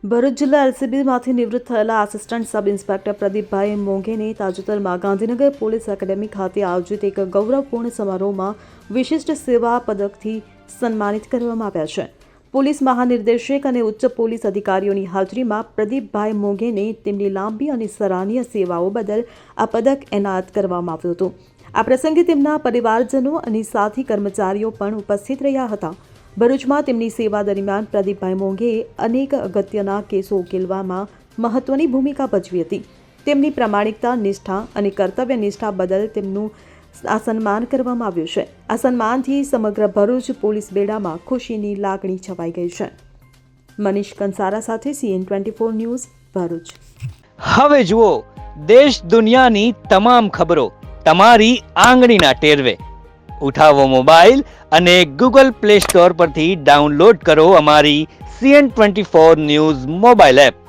ભરૂચ જિલ્લા એલસીબીમાંથી નિવૃત્ત થયેલા આસિસ્ટન્ટ સબ ઇન્સ્પેક્ટર પ્રદીપભાઈ મોંઘેને તાજેતરમાં ગાંધીનગર પોલીસ એકેડેમી ખાતે આયોજિત એક ગૌરવપૂર્ણ સમારોહમાં વિશિષ્ટ સેવા પદકથી સન્માનિત કરવામાં આવ્યા છે. પોલીસ મહાનિર્દેશક અને ઉચ્ચ પોલીસ અધિકારીઓની હાજરીમાં પ્રદીપભાઈ મોંઘેને તેમની લાંબી અને સરાહનીય સેવાઓ બદલ આ પદક એનાયત કરવામાં આવ્યું હતું. આ પ્રસંગે તેમના પરિવારજનો અને સાથી કર્મચારીઓ પણ ઉપસ્થિત રહ્યા હતા. ભરૂચમાં તેમની સેવા દરમિયાન પ્રદીપભાઈ મોંઘેએ અનેક અગત્યના કેસો ઉકેલવામાં મહત્વની ભૂમિકા ભજવી હતી. તેમની પ્રામાણિકતા, નિષ્ઠા અને કર્તવ્ય નિષ્ઠા બદલ તેમનું આ સન્માન કરવામાં આવ્યું છે. આ સન્માનથી સમગ્ર ભરૂચ પોલીસ બેડામાં ખુશીની લાગણી છવાઈ ગઈ છે. મનીષ કંસારા સાથે CN24 ન્યૂઝ, ભરૂચ. હવે જુઓ દેશ દુનિયાની તમામ ખબરો તમારી આંગળીના ટેરવે. ઉઠાવો મોબાઈલ અને Google Play Store પરથી ડાઉનલોડ કરો અમારી CN24 ન્યૂઝ મોબાઈલ એપ.